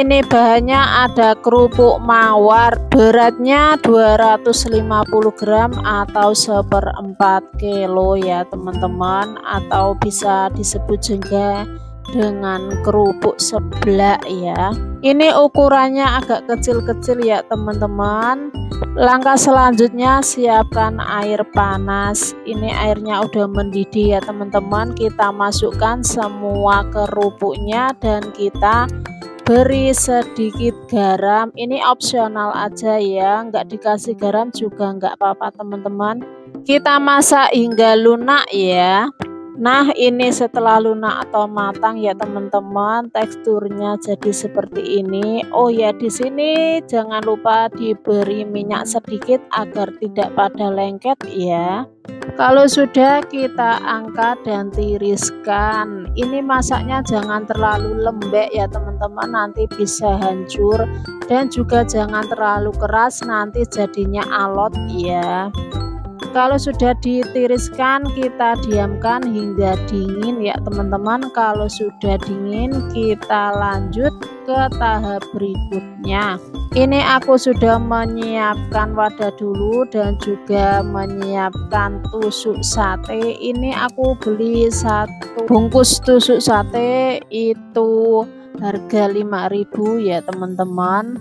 ini bahannya ada kerupuk mawar, beratnya 250 gram atau 1/4 kilo ya teman-teman, atau bisa disebut juga dengan kerupuk seblak ya. Ini ukurannya agak kecil-kecil ya teman-teman. Langkah selanjutnya, siapkan air panas. Ini airnya udah mendidih ya teman-teman. Kita masukkan semua kerupuknya dan kita beri sedikit garam. Ini opsional aja ya, nggak dikasih garam juga nggak apa-apa teman-teman. Kita masak hingga lunak ya. Nah, ini setelah lunak atau matang ya teman-teman, teksturnya jadi seperti ini. Oh ya, di sini jangan lupa diberi minyak sedikit agar tidak pada lengket ya. Kalau sudah, kita angkat dan tiriskan. Ini masaknya jangan terlalu lembek ya teman-teman, nanti bisa hancur, dan juga jangan terlalu keras, nanti jadinya alot ya. Kalau sudah ditiriskan, kita diamkan hingga dingin ya teman-teman. Kalau sudah dingin, kita lanjut ke tahap berikutnya. Ini aku sudah menyiapkan wadah dulu dan juga menyiapkan tusuk sate. Ini aku beli 1 bungkus tusuk sate, itu harga 5.000 ya teman-teman.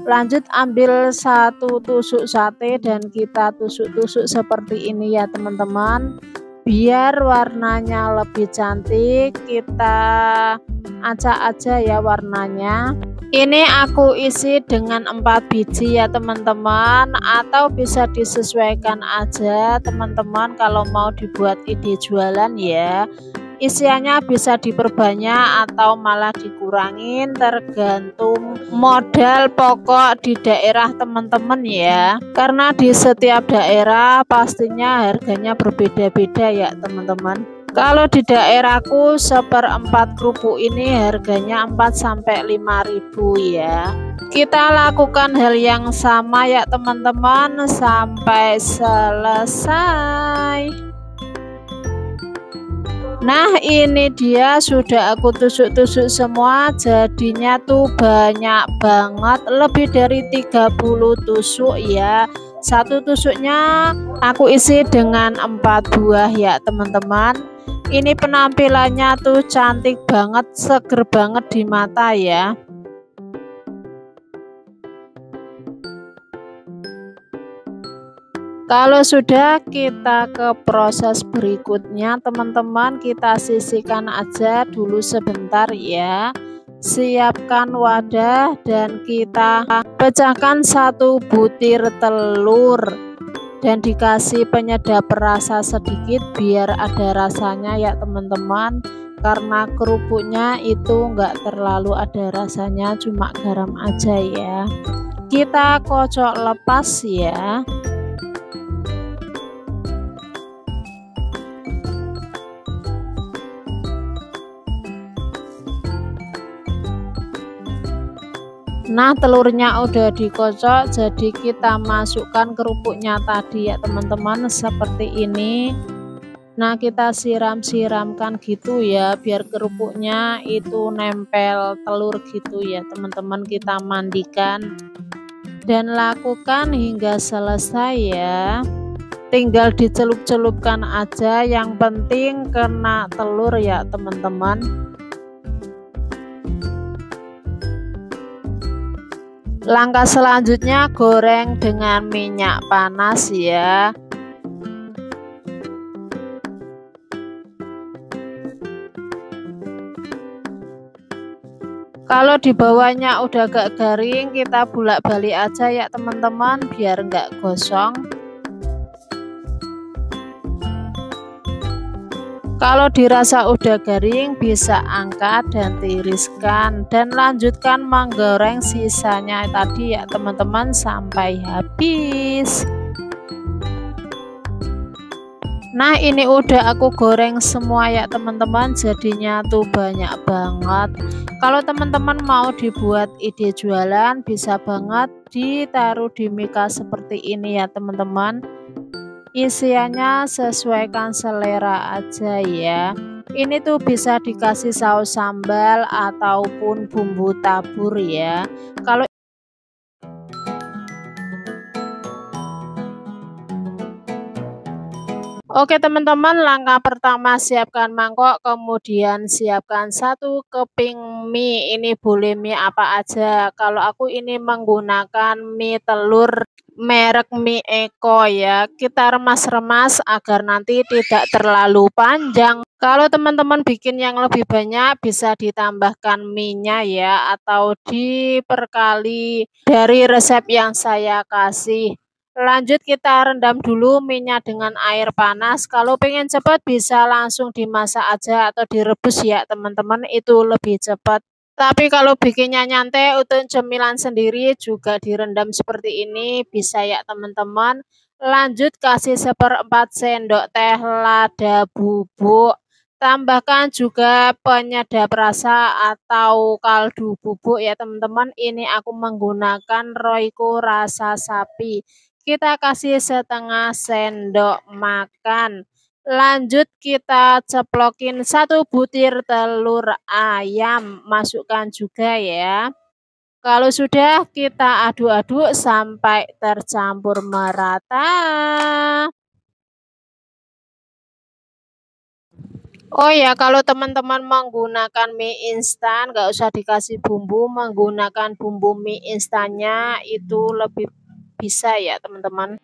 Lanjut ambil 1 tusuk sate dan kita tusuk-tusuk seperti ini ya teman-teman, biar warnanya lebih cantik. Kita acak aja ya warnanya. Ini aku isi dengan 4 biji ya teman-teman, atau bisa disesuaikan aja teman-teman kalau mau dibuat ide jualan ya. Isiannya bisa diperbanyak atau malah dikurangin, tergantung modal pokok di daerah teman-teman ya. Karena di setiap daerah pastinya harganya berbeda-beda ya teman-teman. Kalau di daerahku 1/4 kerupuk ini harganya 4-5.000 ya. Kita lakukan hal yang sama ya teman-teman sampai selesai. Nah, ini dia sudah aku tusuk-tusuk semua, jadinya tuh banyak banget, lebih dari 30 tusuk ya. 1 tusuknya aku isi dengan 4 buah ya teman-teman. Ini penampilannya tuh cantik banget, seger banget di mata ya. Kalau sudah, kita ke proses berikutnya teman-teman. Kita sisihkan aja dulu sebentar ya. Siapkan wadah dan kita pecahkan 1 butir telur dan dikasih penyedap rasa sedikit biar ada rasanya ya teman-teman. Karena kerupuknya itu enggak terlalu ada rasanya, cuma garam aja ya. Kita kocok lepas ya. Nah, telurnya udah dikocok, jadi kita masukkan kerupuknya tadi ya teman-teman, seperti ini. Nah, kita siram-siramkan gitu ya, biar kerupuknya itu nempel telur gitu ya teman-teman. Kita mandikan dan lakukan hingga selesai ya. Tinggal dicelup-celupkan aja, yang penting kena telur ya teman-teman. Langkah selanjutnya, goreng dengan minyak panas ya. Kalau di bawahnya udah agak garing, kita bolak-balik aja ya teman-teman, biar nggak gosong. Kalau dirasa udah garing, bisa angkat dan tiriskan dan lanjutkan menggoreng sisanya tadi ya teman-teman sampai habis. Nah, ini udah aku goreng semua ya teman-teman, jadinya tuh banyak banget. Kalau teman-teman mau dibuat ide jualan, bisa banget ditaruh di mika seperti ini ya teman-teman. Isiannya sesuaikan selera aja ya. Ini tuh bisa dikasih saus sambal ataupun bumbu tabur ya. Kalau Oke teman-teman, langkah pertama siapkan mangkok, kemudian siapkan satu keping mie. Ini boleh mie apa aja. Kalau aku ini menggunakan mie telur merek Mie Eko ya. Kita remas-remas agar nanti tidak terlalu panjang. Kalau teman-teman bikin yang lebih banyak bisa ditambahkan mie-nya ya, atau diperkali dari resep yang saya kasih. Lanjut kita rendam dulu minyak dengan air panas. Kalau pengen cepat bisa langsung dimasak aja atau direbus ya teman-teman, itu lebih cepat. Tapi kalau bikinnya nyantai untuk cemilan sendiri juga direndam seperti ini bisa ya teman-teman. Lanjut kasih 1/4 sendok teh lada bubuk. Tambahkan juga penyedap rasa atau kaldu bubuk ya teman-teman. Ini aku menggunakan Royco rasa sapi. Kita kasih setengah sendok makan. Lanjut kita ceplokin 1 butir telur ayam, masukkan juga ya. Kalau sudah kita aduk-aduk sampai tercampur merata. Oh ya, kalau teman-teman menggunakan mie instan, nggak usah dikasih bumbu, menggunakan bumbu mie instannya itu lebih bisa ya teman-teman.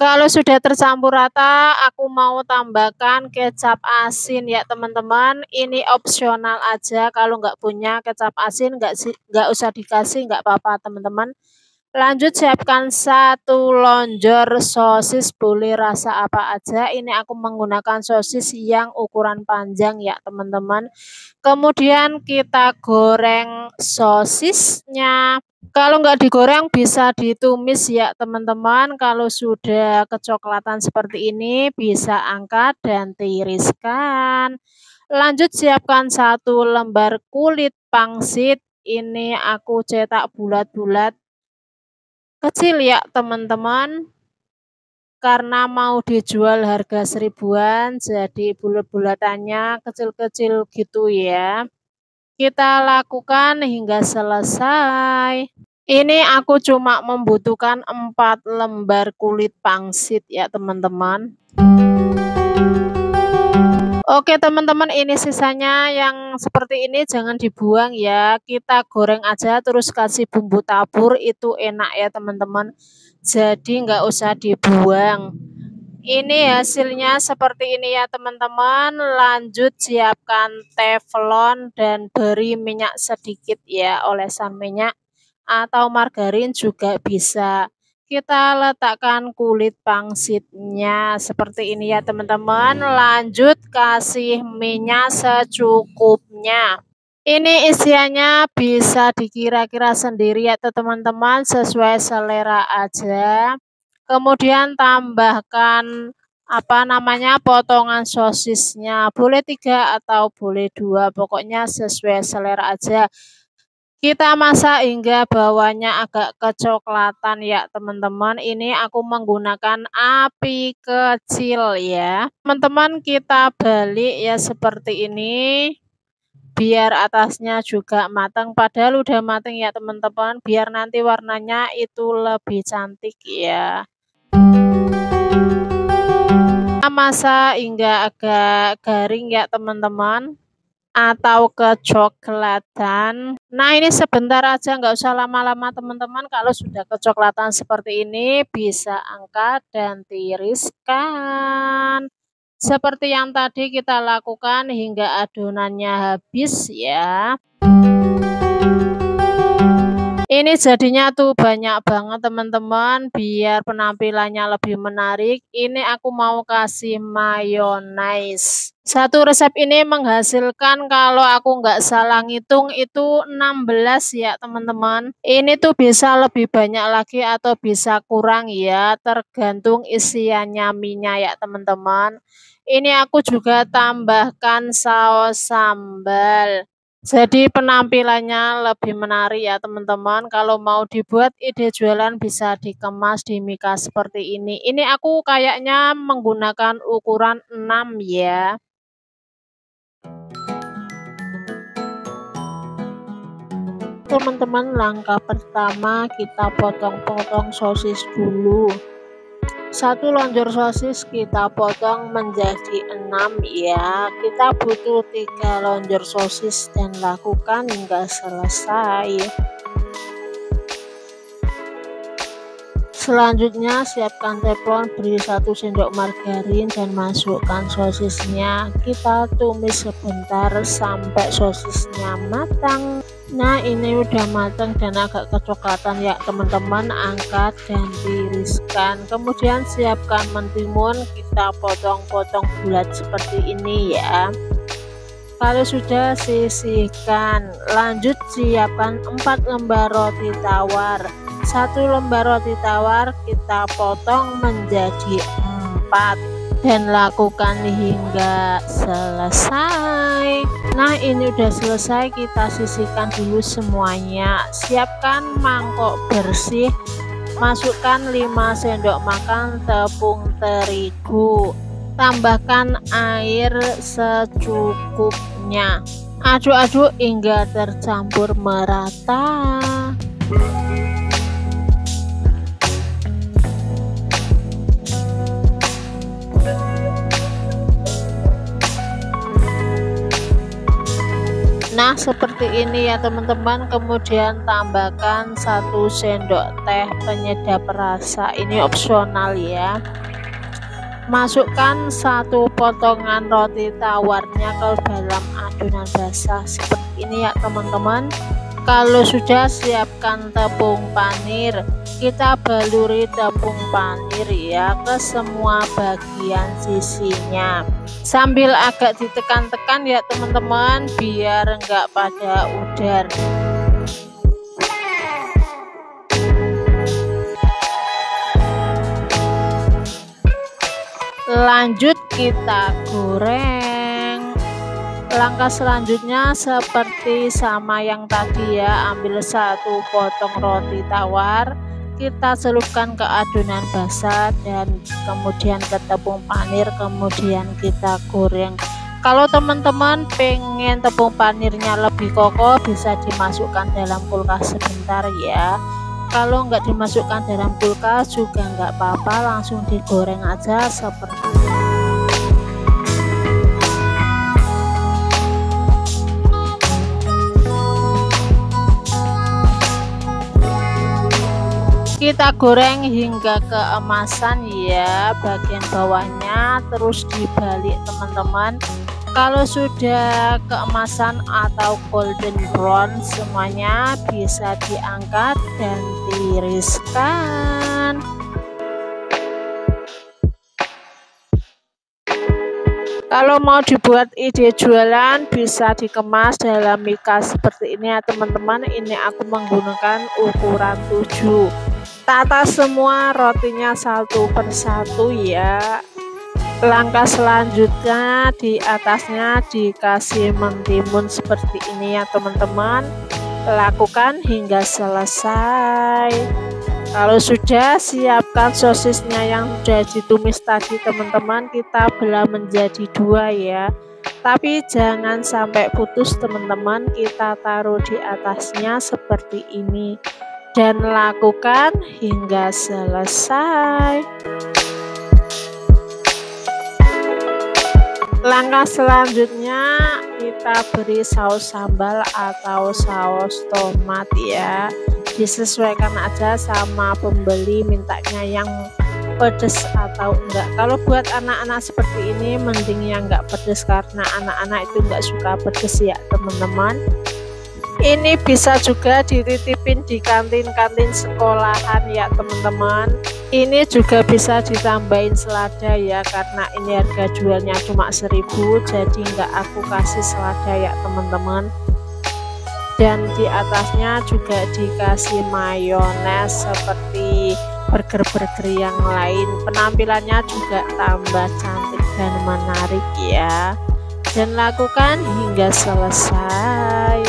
Kalau sudah tercampur rata, aku mau tambahkan kecap asin ya teman-teman. Ini opsional aja, kalau nggak punya kecap asin nggak usah dikasih, nggak apa-apa teman-teman. Lanjut siapkan 1 lonjor sosis, boleh rasa apa aja. Ini aku menggunakan sosis yang ukuran panjang ya teman-teman. Kemudian kita goreng sosisnya. Kalau nggak digoreng bisa ditumis ya teman-teman. Kalau sudah kecoklatan seperti ini bisa angkat dan tiriskan. Lanjut siapkan 1 lembar kulit pangsit. Ini aku cetak bulat-bulat kecil ya teman-teman. Karena mau dijual harga 1000-an, jadi bulat-bulatannya kecil-kecil gitu ya. Kita lakukan hingga selesai. Ini aku cuma membutuhkan 4 lembar kulit pangsit ya teman-teman. Oke teman-teman, ini sisanya yang seperti ini jangan dibuang ya. Kita goreng aja terus kasih bumbu tabur, itu enak ya teman-teman. Jadi nggak usah dibuang. Ini hasilnya seperti ini ya teman-teman. Lanjut siapkan teflon dan beri minyak sedikit ya, olesan minyak atau margarin juga bisa. Kita letakkan kulit pangsitnya seperti ini ya teman-teman. Lanjut kasih minyak secukupnya. Ini isiannya bisa dikira-kira sendiri ya teman-teman, sesuai selera aja. Kemudian tambahkan potongan sosisnya, boleh 3 atau boleh 2, pokoknya sesuai selera aja. Kita masak hingga bawahnya agak kecoklatan ya teman-teman. Ini aku menggunakan api kecil ya teman-teman. Kita balik ya seperti ini biar atasnya juga matang, padahal udah matang ya teman-teman, biar nanti warnanya itu lebih cantik ya. Kita masak hingga agak garing ya teman-teman, atau kecoklatan. Nah ini sebentar aja, nggak usah lama-lama teman-teman. Kalau sudah kecoklatan seperti ini bisa angkat dan tiriskan seperti yang tadi kita lakukan hingga adonannya habis ya. Ini jadinya tuh banyak banget teman-teman, biar penampilannya lebih menarik. Ini aku mau kasih mayonaise. Satu resep ini menghasilkan, kalau aku nggak salah ngitung itu 16 ya teman-teman. Ini tuh bisa lebih banyak lagi atau bisa kurang ya, tergantung isiannya minyak ya teman-teman. Ini aku juga tambahkan saus sambal. Jadi penampilannya lebih menarik ya teman-teman. Kalau mau dibuat ide jualan bisa dikemas di mika seperti ini. Ini aku kayaknya menggunakan ukuran 6 ya. Teman-teman, langkah pertama kita potong-potong sosis dulu. Satu lonjor sosis kita potong menjadi 6 ya. Kita butuh 3 lonjor sosis dan lakukan hingga selesai. Selanjutnya siapkan teflon, beri 1 sendok margarin dan masukkan sosisnya. Kita tumis sebentar sampai sosisnya matang. Nah, ini udah matang dan agak kecoklatan ya teman-teman. Angkat dan tiriskan. Kemudian siapkan mentimun, kita potong-potong bulat seperti ini ya. Kalau sudah, sisihkan. Lanjut siapkan 4 lembar roti tawar. 1 lembar roti tawar kita potong menjadi 4 dan lakukan hingga selesai. Nah, ini udah selesai, kita sisihkan dulu semuanya. Siapkan mangkok bersih, masukkan 5 sendok makan tepung terigu, tambahkan air secukupnya, aduk-aduk hingga tercampur merata. Nah, seperti ini ya teman-teman. Kemudian tambahkan 1 sendok teh penyedap rasa, ini opsional ya. Masukkan 1 potongan roti tawarnya ke dalam adonan basah seperti ini ya teman-teman. Kalau sudah, siapkan tepung panir. Kita baluri tepung panir ya ke semua bagian sisinya, sambil agak ditekan-tekan ya teman-teman biar enggak pada udar. Lanjut kita goreng. Langkah selanjutnya seperti sama yang tadi ya. Ambil 1 potong roti tawar, kita celupkan ke adonan basah dan kemudian ke tepung panir, kemudian kita goreng. Kalau teman-teman pengen tepung panirnya lebih kokoh, bisa dimasukkan dalam kulkas sebentar ya. Kalau nggak dimasukkan dalam kulkas juga nggak apa-apa, langsung digoreng aja seperti ini. Kita goreng hingga keemasan ya bagian bawahnya, terus dibalik teman-teman. Kalau sudah keemasan atau golden brown semuanya, bisa diangkat dan tiriskan. Kalau mau dibuat ide jualan bisa dikemas dalam mika seperti ini ya teman-teman. Ini aku menggunakan ukuran 7. Tata semua rotinya 1 per 1 ya. Langkah selanjutnya di atasnya dikasih mentimun seperti ini ya teman-teman. Lakukan hingga selesai. Kalau sudah, siapkan sosisnya yang sudah ditumis tadi teman-teman. Kita belah menjadi 2 ya, tapi jangan sampai putus teman-teman. Kita taruh di atasnya seperti ini dan lakukan hingga selesai. Langkah selanjutnya kita beri saus sambal atau saus tomat ya. Disesuaikan aja sama pembeli mintanya yang pedas atau enggak. Kalau buat anak-anak seperti ini mending yang enggak pedas, karena anak-anak itu enggak suka pedas ya teman-teman. Ini bisa juga dititipin di kantin-kantin sekolahan ya teman-teman. Ini juga bisa ditambahin selada ya, karena ini harga jualnya cuma 1000, jadi nggak aku kasih selada ya teman-teman. Dan di atasnya juga dikasih mayones seperti burger-burger yang lain. Penampilannya juga tambah cantik dan menarik ya. Dan lakukan hingga selesai.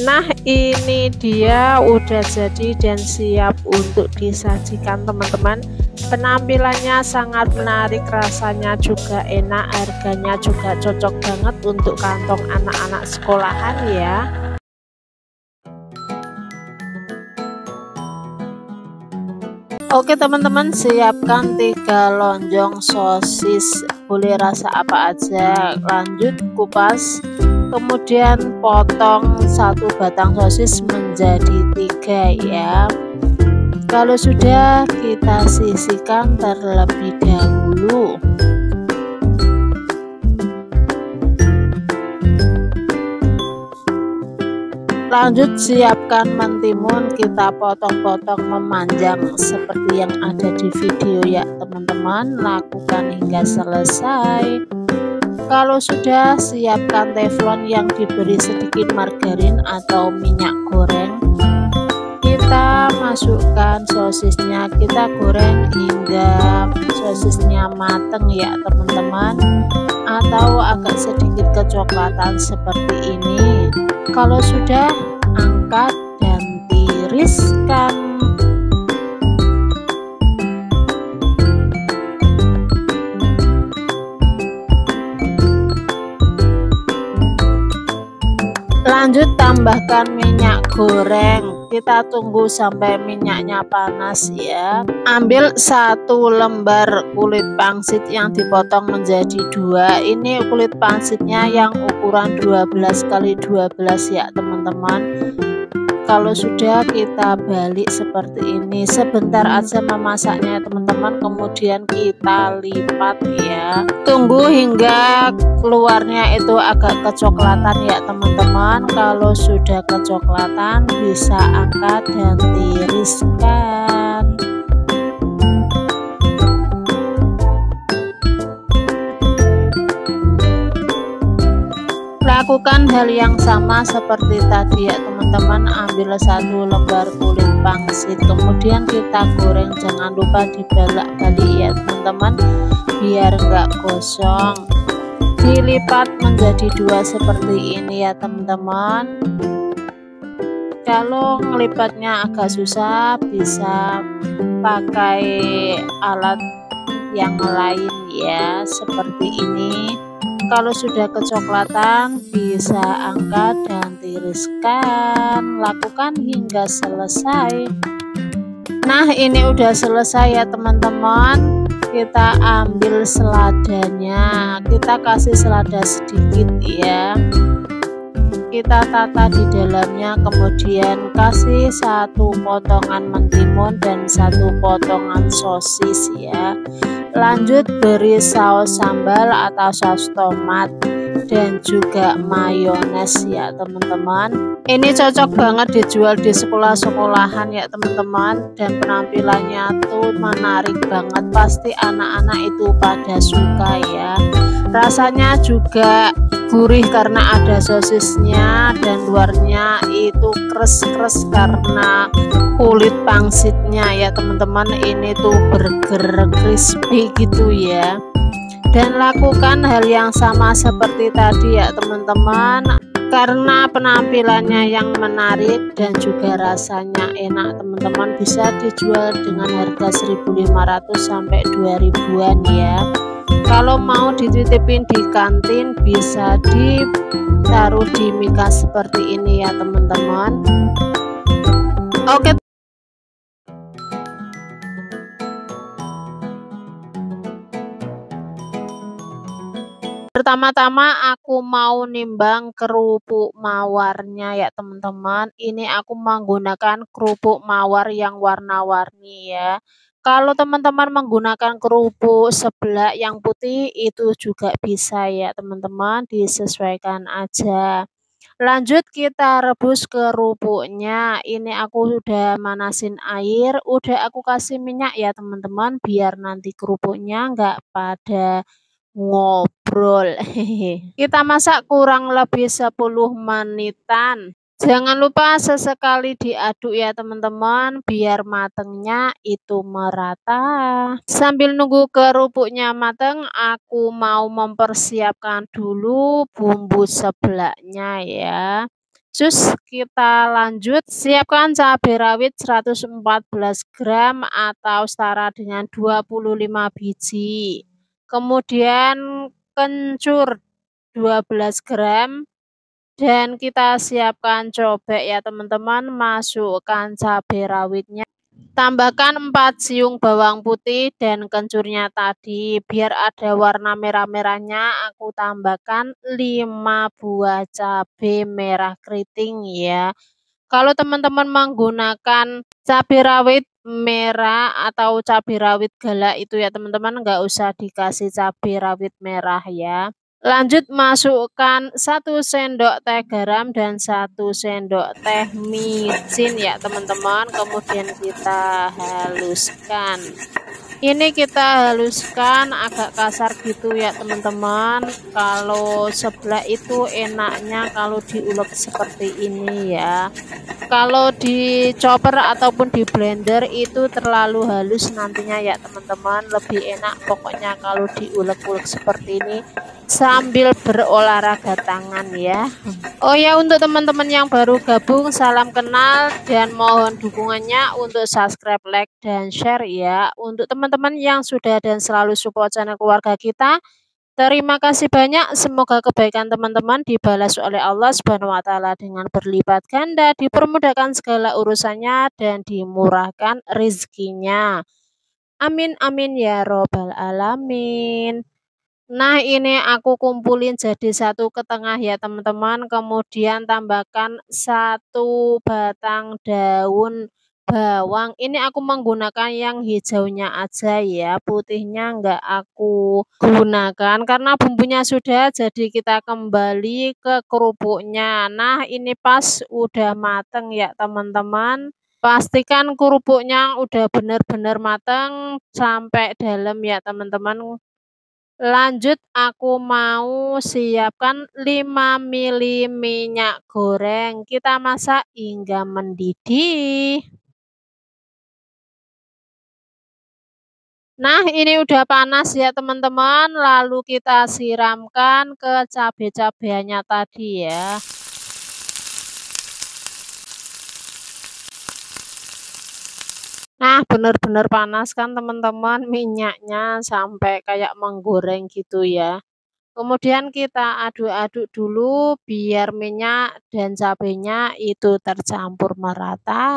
Nah, ini dia udah jadi dan siap untuk disajikan teman-teman. Penampilannya sangat menarik, rasanya juga enak, harganya juga cocok banget untuk kantong anak-anak sekolahan ya. Oke teman-teman, siapkan 3 lonjong sosis, boleh rasa apa aja. Lanjut kupas, kemudian potong 1 batang sosis menjadi 3 ya. Kalau sudah, kita sisihkan terlebih dahulu. Lanjut siapkan mentimun, kita potong-potong memanjang seperti yang ada di video ya teman-teman. Lakukan hingga selesai. Kalau sudah, siapkan teflon yang diberi sedikit margarin atau minyak goreng. Kita masukkan sosisnya, kita goreng hingga sosisnya mateng ya teman-teman, atau agak sedikit kecoklatan seperti ini. Kalau sudah, angkat dan tiriskan. Lanjut tambahkan minyak goreng, kita tunggu sampai minyaknya panas ya. Ambil 1 lembar kulit pangsit yang dipotong menjadi 2. Ini kulit pangsitnya yang ukuran 12 kali 12 ya teman-teman. Kalau sudah, kita balik seperti ini. Sebentar aja memasaknya teman-teman, kemudian kita lipat ya. Tunggu hingga keluarnya itu agak kecoklatan ya teman-teman. Kalau sudah kecoklatan, bisa angkat dan tiriskan. Lakukan hal yang sama seperti tadi ya teman-teman. Ambil 1 lembar kulit pangsit, kemudian kita goreng, jangan lupa dibolak-balik ya teman-teman biar enggak gosong. Dilipat menjadi 2 seperti ini ya teman-teman. Kalau ngelipatnya agak susah, bisa pakai alat yang lain ya, seperti ini. Kalau sudah kecoklatan, bisa angkat dan tiriskan. Lakukan hingga selesai. Nah, ini udah selesai ya teman-teman. Kita ambil seladanya, kita kasih selada sedikit ya. Kita tata di dalamnya, kemudian kasih 1 potongan mentimun dan 1 potongan sosis ya. Lanjut beri saus sambal atau saus tomat dan juga mayones ya teman-teman. Ini cocok banget dijual di sekolah-sekolahan ya teman-teman, dan penampilannya tuh menarik banget, pasti anak-anak itu pada suka ya. Rasanya juga gurih karena ada sosisnya, dan luarnya itu kres-kres karena kulit pangsitnya ya teman-teman. Ini tuh burger crispy gitu ya. Dan lakukan hal yang sama seperti tadi ya teman-teman, karena penampilannya yang menarik dan juga rasanya enak teman-teman. Bisa dijual dengan harga 1.500 sampai 2.000-an ya. Kalau mau dititipin di kantin, bisa ditaruh di mika seperti ini ya teman-teman. Oke, pertama-tama aku mau nimbang kerupuk mawarnya ya teman-teman. Ini aku menggunakan kerupuk mawar yang warna-warni ya. Kalau teman-teman menggunakan kerupuk seblak yang putih, itu juga bisa ya teman-teman, disesuaikan aja. Lanjut kita rebus kerupuknya. Ini aku udah manasin air, udah aku kasih minyak ya teman-teman, biar nanti kerupuknya nggak pada ngobrol. Kita masak kurang lebih 10 menitan. Jangan lupa sesekali diaduk ya teman-teman, biar matengnya itu merata. Sambil nunggu kerupuknya mateng, aku mau mempersiapkan dulu bumbu seblaknya ya. Terus kita lanjut, siapkan cabai rawit 114 gram atau setara dengan 25 biji. Kemudian kencur 12 gram dan kita siapkan cobek ya teman-teman, masukkan cabai rawitnya. Tambahkan 4 siung bawang putih dan kencurnya tadi. Biar ada warna merah-merahnya, aku tambahkan 5 buah cabai merah keriting ya. Kalau teman-teman menggunakan cabai rawit merah atau cabai rawit galak itu ya teman-teman, nggak usah dikasih cabai rawit merah ya. Lanjut masukkan 1 sendok teh garam dan 1 sendok teh micin ya teman-teman. Kemudian kita haluskan. Ini kita haluskan agak kasar gitu ya teman-teman. Kalau sebelah itu enaknya kalau diulek seperti ini ya. Kalau di chopper ataupun di blender itu terlalu halus nantinya ya teman-teman. Lebih enak pokoknya kalau diulek-ulek seperti ini sambil berolahraga tangan ya. Oh ya, untuk teman-teman yang baru gabung, salam kenal dan mohon dukungannya untuk subscribe, like, dan share ya. Untuk teman-teman yang sudah dan selalu support channel keluarga kita, terima kasih banyak. Semoga kebaikan teman-teman dibalas oleh Allah Subhanahu wa Ta'ala dengan berlipat ganda, dipermudahkan segala urusannya dan dimurahkan rezekinya. Amin amin ya robbal alamin. Nah, ini aku kumpulin jadi satu ke tengah ya teman-teman. Kemudian tambahkan 1 batang daun bawang. Ini aku menggunakan yang hijaunya aja ya, putihnya enggak aku gunakan karena bumbunya sudah. Jadi kita kembali ke kerupuknya. Nah, ini pas udah mateng ya teman-teman. Pastikan kerupuknya udah benar-benar mateng sampai dalam ya teman-teman. Lanjut aku mau siapkan 5 ml minyak goreng. Kita masak hingga mendidih. Nah, ini udah panas ya teman-teman. Lalu kita siramkan ke cabai-cabaiannya tadi ya. Nah, benar-benar panas kan teman-teman, minyaknya sampai kayak menggoreng gitu ya. Kemudian kita aduk-aduk dulu biar minyak dan cabenya itu tercampur merata.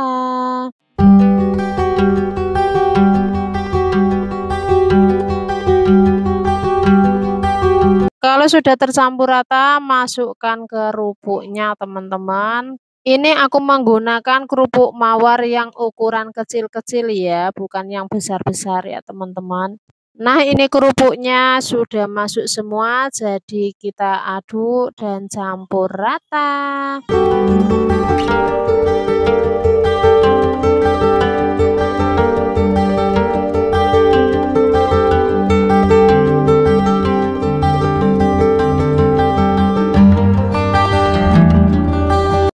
Kalau sudah tercampur rata, masukkan ke kerupuknya teman-teman. Ini aku menggunakan kerupuk mawar yang ukuran kecil-kecil ya, bukan yang besar-besar ya teman-teman. Nah, ini kerupuknya sudah masuk semua, jadi kita aduk dan campur rata.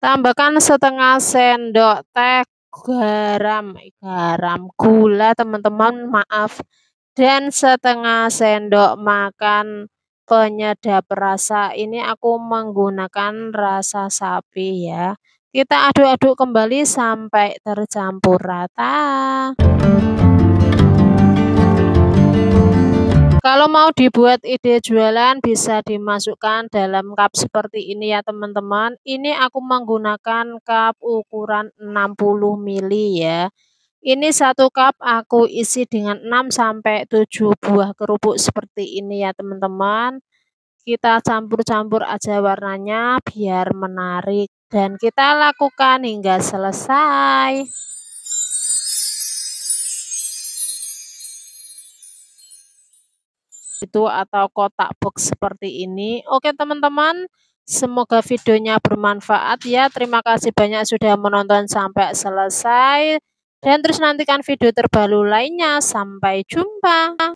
Tambahkan setengah sendok teh garam gula teman-teman, maaf, dan setengah sendok makan penyedap rasa. Ini aku menggunakan rasa sapi ya. Kita aduk-aduk kembali sampai tercampur rata. Kalau mau dibuat ide jualan bisa dimasukkan dalam cup seperti ini ya teman-teman. Ini aku menggunakan cup ukuran 60 ml ya. Ini 1 cup aku isi dengan 6 sampai 7 buah kerupuk seperti ini ya teman-teman. Kita campur-campur aja warnanya biar menarik dan kita lakukan hingga selesai. Itu atau kotak box seperti ini. Oke teman-teman, semoga videonya bermanfaat ya. Terima kasih banyak sudah menonton sampai selesai dan terus nantikan video terbaru lainnya. Sampai jumpa.